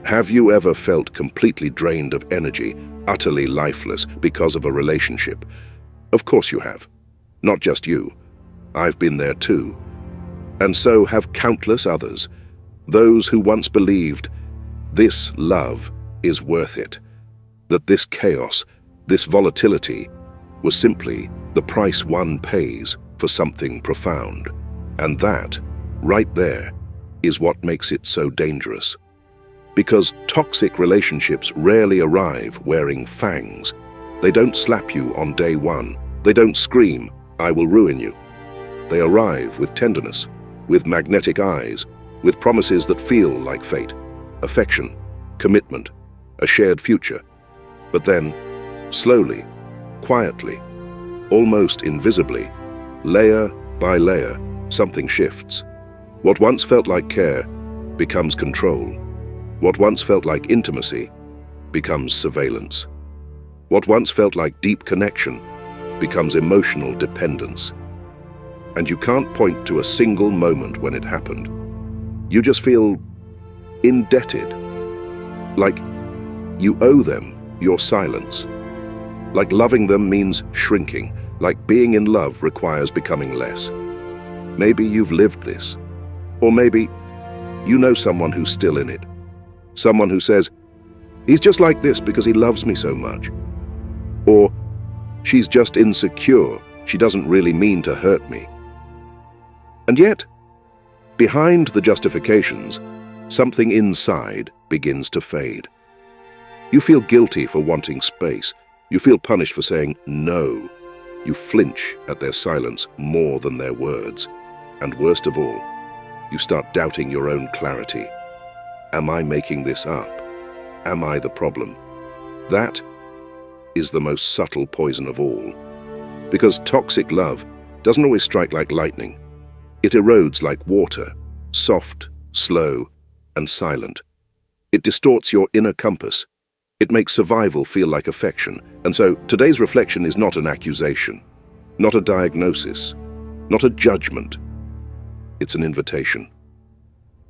Have you ever felt completely drained of energy, utterly lifeless because of a relationship? Of course you have. Not just you. I've been there too. And so have countless others. Those who once believed this love is worth it. That this chaos, this volatility, was simply the price one pays for something profound. And that, right there, is what makes it so dangerous. Because toxic relationships rarely arrive wearing fangs. They don't slap you on day one. They don't scream, "I will ruin you." They arrive with tenderness, with magnetic eyes, with promises that feel like fate, affection, commitment, a shared future. But then, slowly, quietly, almost invisibly, layer by layer, something shifts. What once felt like care becomes control. What once felt like intimacy becomes surveillance. What once felt like deep connection becomes emotional dependence. And you can't point to a single moment when it happened. You just feel indebted, like you owe them your silence. Like loving them means shrinking, like being in love requires becoming less. Maybe you've lived this, or maybe you know someone who's still in it. Someone who says, "He's just like this because he loves me so much." Or, "She's just insecure, she doesn't really mean to hurt me." And yet, behind the justifications, something inside begins to fade. You feel guilty for wanting space. You feel punished for saying no. You flinch at their silence more than their words. And worst of all, you start doubting your own clarity. Am I making this up? Am I the problem? That is the most subtle poison of all. Because toxic love doesn't always strike like lightning. It erodes like water, soft, slow, and silent. It distorts your inner compass. It makes survival feel like affection. And so today's reflection is not an accusation, not a diagnosis, not a judgment. It's an invitation.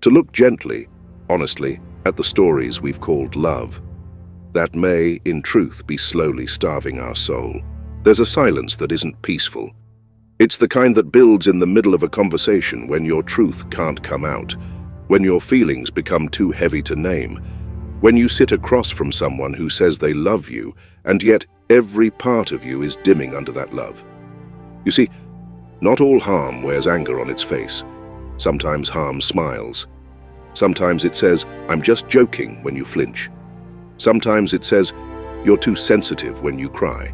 To look gently, honestly, at the stories we've called love, that may, in truth, be slowly starving our soul. There's a silence that isn't peaceful. It's the kind that builds in the middle of a conversation when your truth can't come out, when your feelings become too heavy to name, when you sit across from someone who says they love you, and yet every part of you is dimming under that love. You see, not all harm wears anger on its face. Sometimes harm smiles. Sometimes it says, "I'm just joking," when you flinch. Sometimes it says, "You're too sensitive," when you cry.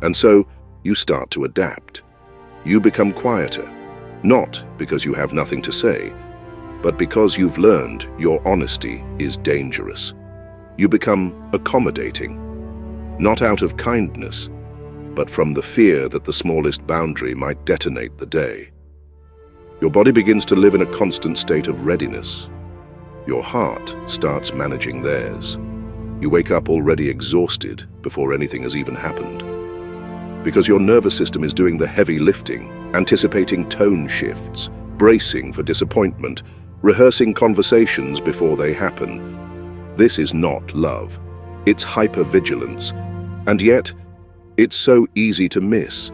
And so you start to adapt. You become quieter, not because you have nothing to say, but because you've learned your honesty is dangerous. You become accommodating, not out of kindness, but from the fear that the smallest boundary might detonate the day. Your body begins to live in a constant state of readiness. Your heart starts managing theirs. You wake up already exhausted before anything has even happened. Because your nervous system is doing the heavy lifting, anticipating tone shifts, bracing for disappointment, rehearsing conversations before they happen. This is not love. It's hypervigilance. And yet, it's so easy to miss,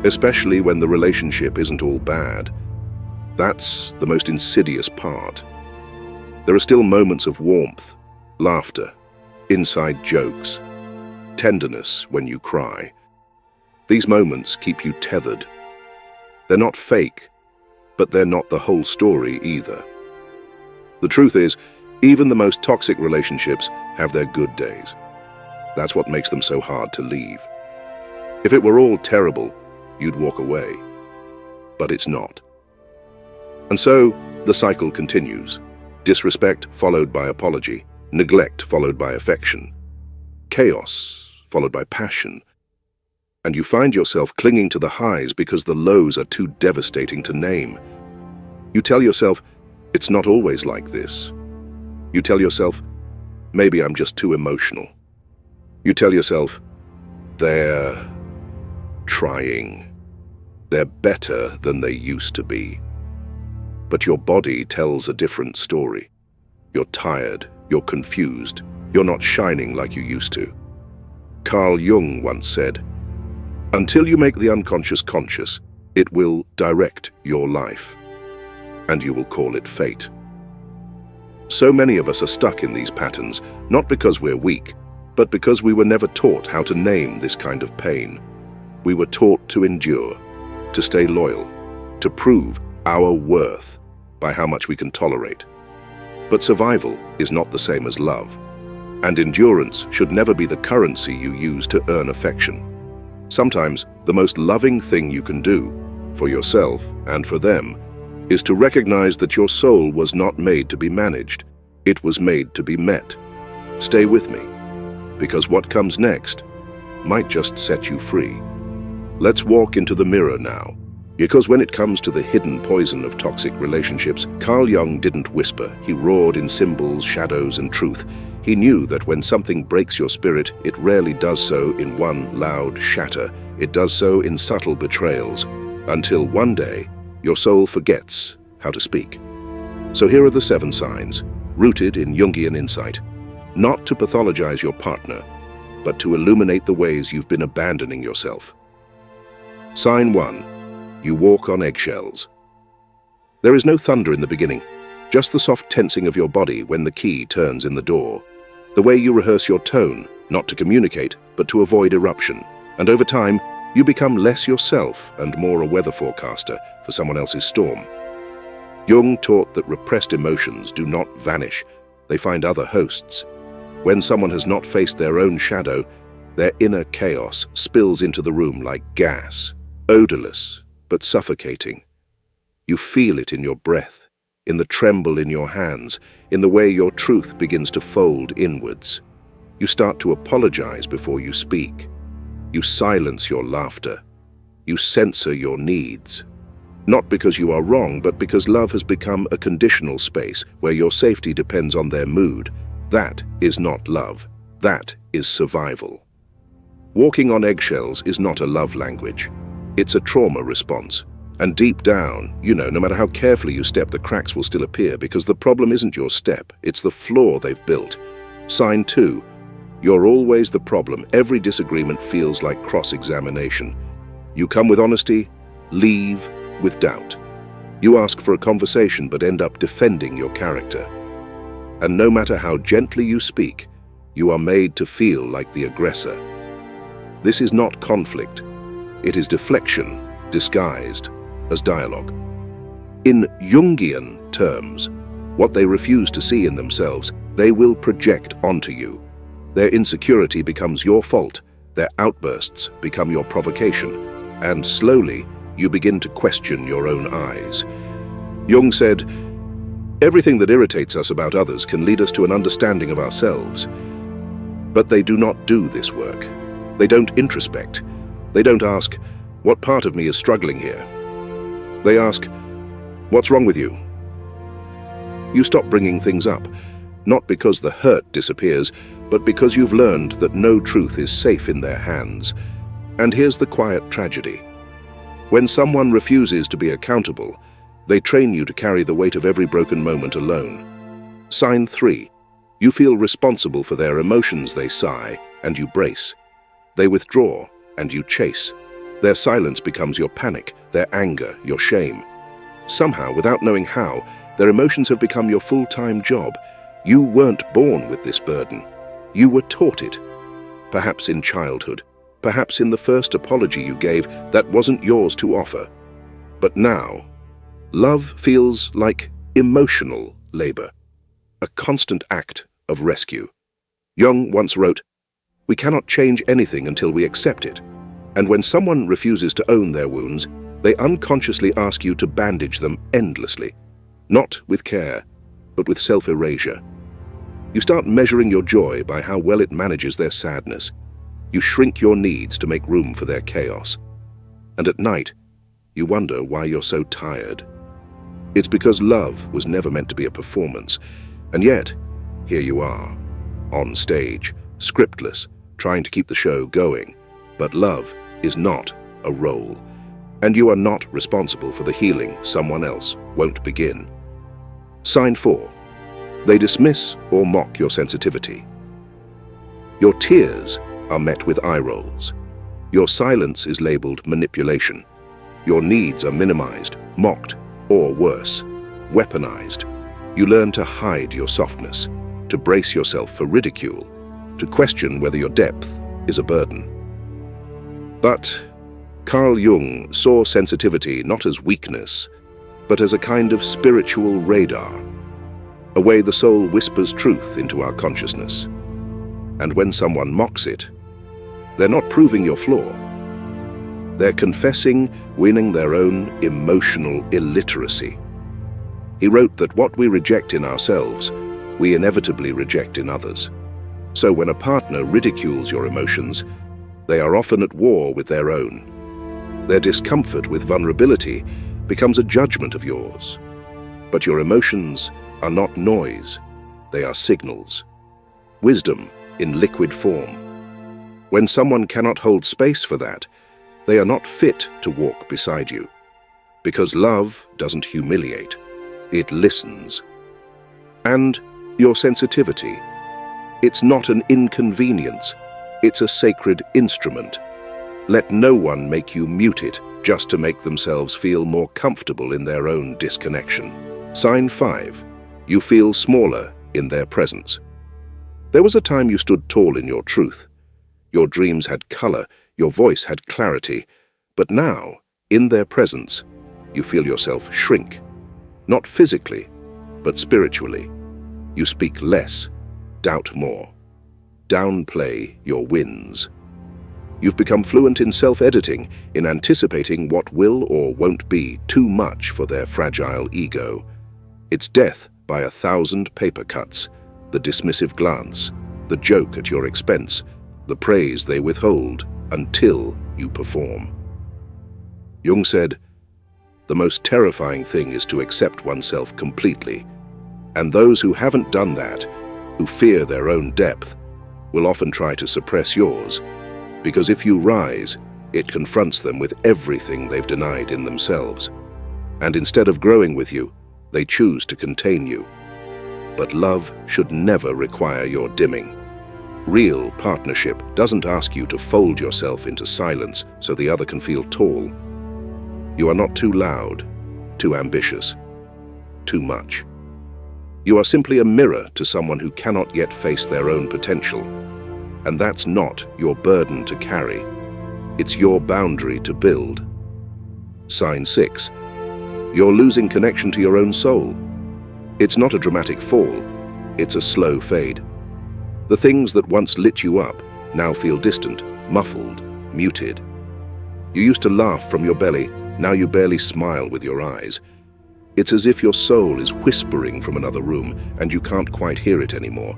especially when the relationship isn't all bad. That's the most insidious part. There are still moments of warmth, laughter, inside jokes, tenderness when you cry. These moments keep you tethered. They're not fake, but they're not the whole story either. The truth is, even the most toxic relationships have their good days. That's what makes them so hard to leave. If it were all terrible, you'd walk away. But it's not. And so, the cycle continues. Disrespect followed by apology, neglect followed by affection, chaos followed by passion. And you find yourself clinging to the highs because the lows are too devastating to name. You tell yourself, it's not always like this. You tell yourself, maybe I'm just too emotional. You tell yourself, they're trying. They're better than they used to be. But your body tells a different story. You're tired, You're confused. You're not shining like you used to. Carl Jung once said, "Until you make the unconscious conscious, it will direct your life, and you will call it fate." So many of us are stuck in these patterns, not because we're weak, but because we were never taught how to name this kind of pain. We were taught to endure, to stay loyal, to prove our worth by how much we can tolerate. But survival is not the same as love, and endurance should never be the currency you use to earn affection. Sometimes the most loving thing you can do, for yourself and for them, is to recognize that your soul was not made to be managed. It was made to be met. Stay with me, because what comes next might just set you free. Let's walk into the mirror now, because when it comes to the hidden poison of toxic relationships, Carl Jung didn't whisper. He roared in symbols, shadows, and truth. He knew that when something breaks your spirit, it rarely does so in one loud shatter. It does so in subtle betrayals, until one day, your soul forgets how to speak. So here are the 7 signs, rooted in Jungian insight, not to pathologize your partner, but to illuminate the ways you've been abandoning yourself. Sign 1. You walk on eggshells. There is no thunder in the beginning, just the soft tensing of your body when the key turns in the door. The way you rehearse your tone, not to communicate, but to avoid eruption. And over time, you become less yourself and more a weather forecaster for someone else's storm. Jung taught that repressed emotions do not vanish, they find other hosts. When someone has not faced their own shadow, their inner chaos spills into the room like gas, odorless but suffocating. You feel it in your breath, in the tremble in your hands, in the way your truth begins to fold inwards. You start to apologize before you speak. You silence your laughter. You censor your needs. Not because you are wrong, but because love has become a conditional space where your safety depends on their mood. That is not love. That is survival. Walking on eggshells is not a love language. It's a trauma response. And deep down, no matter how carefully you step, the cracks will still appear because the problem isn't your step, it's the floor they've built. Sign 2. You're always the problem. Every disagreement feels like cross-examination. You come with honesty, leave with doubt. You ask for a conversation but end up defending your character. And no matter how gently you speak, you are made to feel like the aggressor. This is not conflict. It is deflection, disguised as dialogue. In Jungian terms, what they refuse to see in themselves, they will project onto you. Their insecurity becomes your fault, their outbursts become your provocation, and slowly you begin to question your own eyes. Jung said, "Everything that irritates us about others can lead us to an understanding of ourselves." But they do not do this work. They don't introspect. They don't ask, "What part of me is struggling here?" They ask, "What's wrong with you?" You stop bringing things up, not because the hurt disappears, but because you've learned that no truth is safe in their hands. And here's the quiet tragedy. When someone refuses to be accountable, they train you to carry the weight of every broken moment alone. Sign 3. You feel responsible for their emotions. They sigh, and you brace. They withdraw, and you chase. Their silence becomes your panic, their anger, your shame. Somehow, without knowing how, their emotions have become your full-time job. You weren't born with this burden. You were taught it. Perhaps in childhood, perhaps in the first apology you gave that wasn't yours to offer. But now, love feels like emotional labor, a constant act of rescue. Jung once wrote, "We cannot change anything until we accept it." And when someone refuses to own their wounds, they unconsciously ask you to bandage them endlessly, not with care, but with self-erasure. You start measuring your joy by how well it manages their sadness. You shrink your needs to make room for their chaos. And at night, you wonder why you're so tired. It's because love was never meant to be a performance. And yet, here you are, on stage, scriptless, trying to keep the show going. But love is not a role. And you are not responsible for the healing someone else won't begin. Sign 4. They dismiss or mock your sensitivity. Your tears are met with eye rolls. Your silence is labeled manipulation. Your needs are minimized, mocked, or worse, weaponized. You learn to hide your softness, to brace yourself for ridicule, to question whether your depth is a burden. But Carl Jung saw sensitivity not as weakness, but as a kind of spiritual radar, a way the soul whispers truth into our consciousness. And when someone mocks it, they're not proving your flaw. They're confessing winning their own emotional illiteracy. He wrote that what we reject in ourselves, we inevitably reject in others. So when a partner ridicules your emotions, they are often at war with their own. Their discomfort with vulnerability becomes a judgment of yours. But your emotions are not noise, they are signals. Wisdom in liquid form. When someone cannot hold space for that, they are not fit to walk beside you. Because love doesn't humiliate, it listens. And your sensitivity, it's not an inconvenience, it's a sacred instrument. Let no one make you mute it just to make themselves feel more comfortable in their own disconnection. Sign 5. You feel smaller in their presence. There was a time you stood tall in your truth. Your dreams had color, your voice had clarity. But now, in their presence, you feel yourself shrink. Not physically, but spiritually. You speak less, doubt more, downplay your wins. You've become fluent in self-editing, in anticipating what will or won't be too much for their fragile ego. It's death by 1,000 paper cuts, the dismissive glance, the joke at your expense, the praise they withhold until you perform. Jung said, "The most terrifying thing is to accept oneself completely, and those who haven't done that, who fear their own depth, will often try to suppress yours, because if you rise, it confronts them with everything they've denied in themselves. And instead of growing with you, they choose to contain you. But love should never require your dimming. Real partnership doesn't ask you to fold yourself into silence so the other can feel tall. You are not too loud, too ambitious, too much. You are simply a mirror to someone who cannot yet face their own potential. And that's not your burden to carry. It's your boundary to build." Sign 6. You're losing connection to your own soul. It's not a dramatic fall, it's a slow fade. The things that once lit you up now feel distant, muffled, muted. You used to laugh from your belly, now you barely smile with your eyes. It's as if your soul is whispering from another room and you can't quite hear it anymore.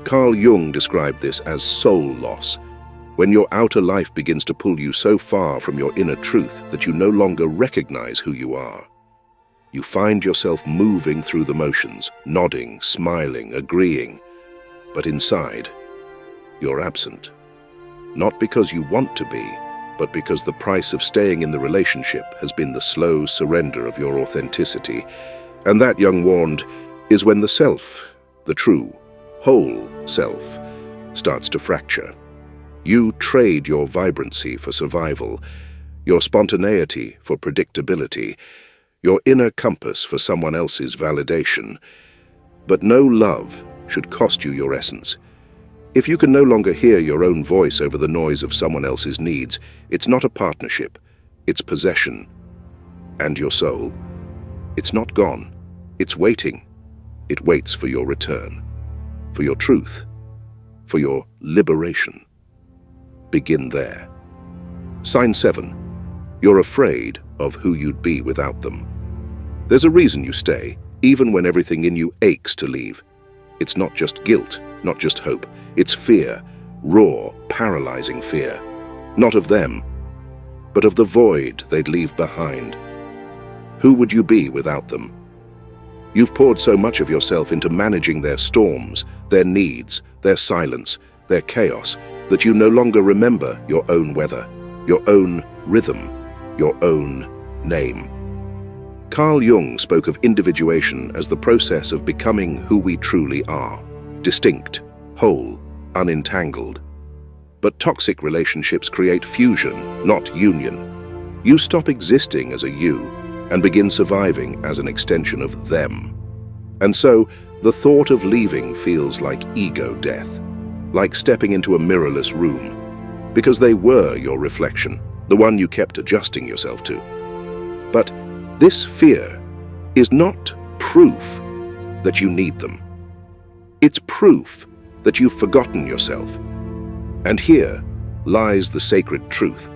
Carl Jung described this as soul loss, when your outer life begins to pull you so far from your inner truth that you no longer recognize who you are. You find yourself moving through the motions, nodding, smiling, agreeing, but inside, you're absent. Not because you want to be, but because the price of staying in the relationship has been the slow surrender of your authenticity. And that, Jung warned, is when the self, the true, whole self, starts to fracture. You trade your vibrancy for survival, your spontaneity for predictability, your inner compass for someone else's validation. But no love should cost you your essence. If you can no longer hear your own voice over the noise of someone else's needs, it's not a partnership, it's possession. And your soul? It's not gone, it's waiting. It waits for your return, for your truth, for your liberation. Begin there. Sign 7. You're afraid of who you'd be without them. There's a reason you stay, even when everything in you aches to leave. It's not just guilt, not just hope. It's fear, raw, paralyzing fear. Not of them, but of the void they'd leave behind. Who would you be without them? You've poured so much of yourself into managing their storms, their needs, their silence, their chaos, that you no longer remember your own weather, your own rhythm, your own name. Carl Jung spoke of individuation as the process of becoming who we truly are, distinct, whole, unentangled. But toxic relationships create fusion, not union. You stop existing as a you and begin surviving as an extension of them. And so, the thought of leaving feels like ego death, like stepping into a mirrorless room, because they were your reflection, the one you kept adjusting yourself to. But this fear is not proof that you need them. It's proof that you've forgotten yourself. And here lies the sacred truth.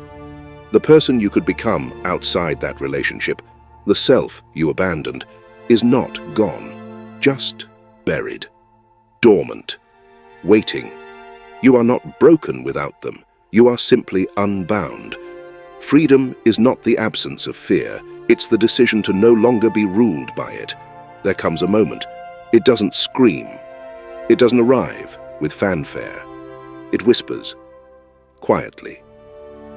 The person you could become outside that relationship, the self you abandoned, is not gone, just buried, dormant, waiting. You are not broken without them. You are simply unbound. Freedom is not the absence of fear. It's the decision to no longer be ruled by it. There comes a moment. It doesn't scream. It doesn't arrive with fanfare. It whispers, quietly.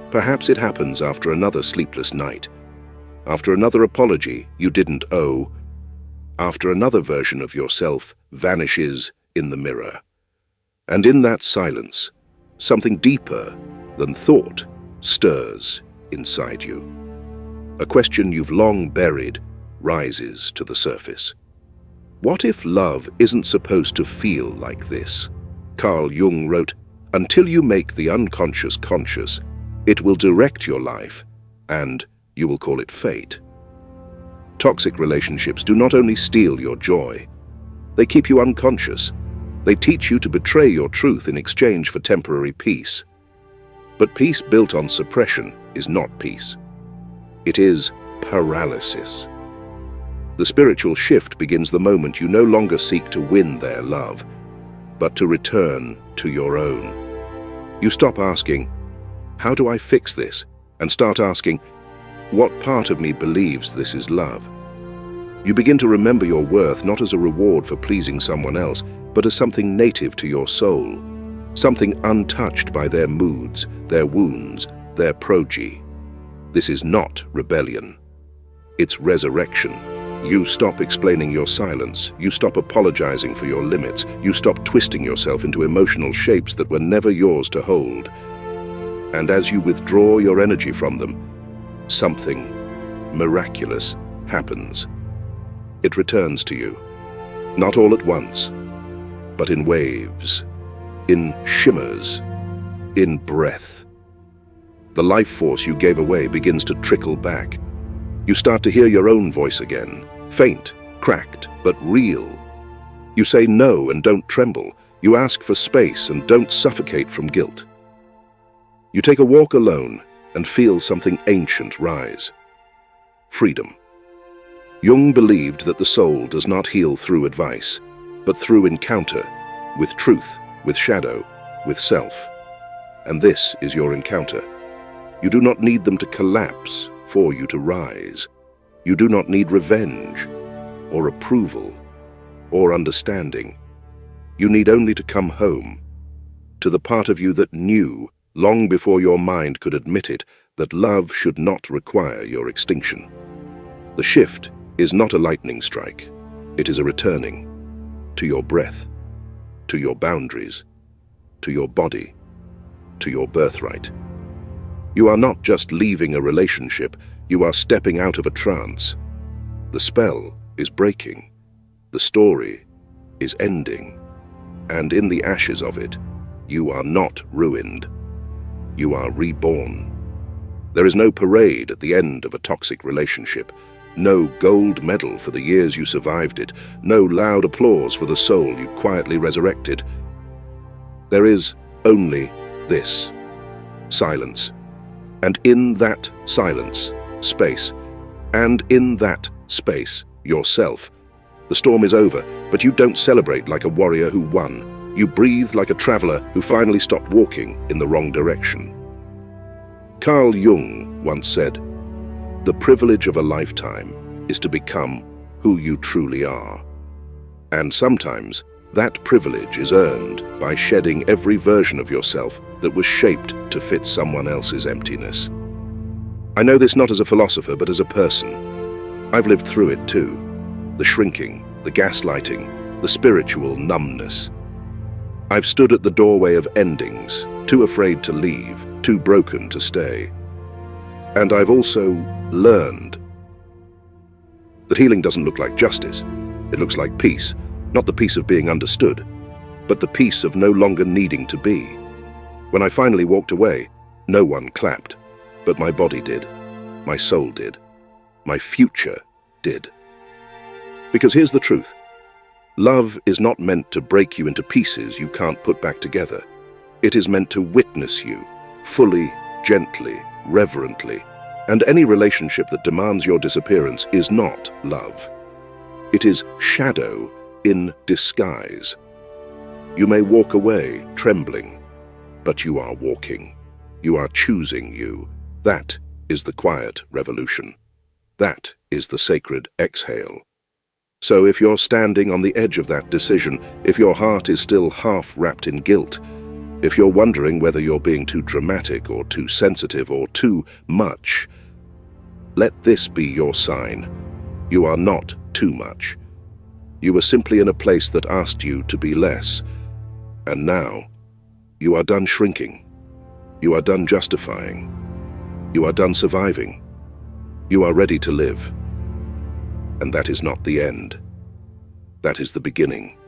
Perhaps it happens after another sleepless night, after another apology you didn't owe, after another version of yourself vanishes in the mirror. And in that silence, something deeper than thought stirs inside you. A question you've long buried rises to the surface. What if love isn't supposed to feel like this? Carl Jung wrote, "Until you make the unconscious conscious, it will direct your life, and you will call it fate." Toxic relationships do not only steal your joy, they keep you unconscious. They teach you to betray your truth in exchange for temporary peace. But peace built on suppression is not peace. It is paralysis. The spiritual shift begins the moment you no longer seek to win their love, but to return to your own. You stop asking, "How do I fix this?" and start asking, "What part of me believes this is love?" You begin to remember your worth not as a reward for pleasing someone else, but as something native to your soul, something untouched by their moods, their wounds, their progeny. This is not rebellion. It's resurrection. You stop explaining your silence. You stop apologizing for your limits. You stop twisting yourself into emotional shapes that were never yours to hold. And as you withdraw your energy from them, something miraculous happens. It returns to you, not all at once, but in waves, in shimmers, in breath. The life force you gave away begins to trickle back. You start to hear your own voice again, faint, cracked, but real. You say no and don't tremble. You ask for space and don't suffocate from guilt. You take a walk alone and feel something ancient rise. Freedom. Jung believed that the soul does not heal through advice, but through encounter, with truth, with shadow, with self. And this is your encounter. You do not need them to collapse for you to rise. You do not need revenge, or approval, or understanding. You need only to come home, to the part of you that knew, long before your mind could admit it, that love should not require your extinction. The shift is not a lightning strike. It is a returning to your breath, to your boundaries, to your body, to your birthright. You are not just leaving a relationship, you are stepping out of a trance. The spell is breaking, the story is ending, and in the ashes of it, you are not ruined. You are reborn. There is no parade at the end of a toxic relationship, no gold medal for the years you survived it, no loud applause for the soul you quietly resurrected. There is only this, silence. And in that silence, space. And in that space, yourself. The storm is over, but you don't celebrate like a warrior who won. You breathe like a traveler who finally stopped walking in the wrong direction. Carl Jung once said, "The privilege of a lifetime is to become who you truly are." And sometimes, that privilege is earned by shedding every version of yourself that was shaped to fit someone else's emptiness. I know this not as a philosopher, but as a person. I've lived through it too. The shrinking, the gaslighting, the spiritual numbness. I've stood at the doorway of endings, too afraid to leave, too broken to stay. And I've also learned that healing doesn't look like justice. It looks like peace, not the peace of being understood, but the peace of no longer needing to be. When I finally walked away, no one clapped, but my body did, my soul did, my future did. Because here's the truth. Love is not meant to break you into pieces you can't put back together. It is meant to witness you, fully, gently, reverently, and any relationship that demands your disappearance is not love. It is shadow in disguise. You may walk away trembling, but you are walking. You are choosing you. That is the quiet revolution. That is the sacred exhale. So if you're standing on the edge of that decision, if your heart is still half wrapped in guilt, if you're wondering whether you're being too dramatic or too sensitive or too much, let this be your sign. You are not too much. You were simply in a place that asked you to be less. And now, you are done shrinking. You are done justifying. You are done surviving. You are ready to live. And that is not the end. That is the beginning.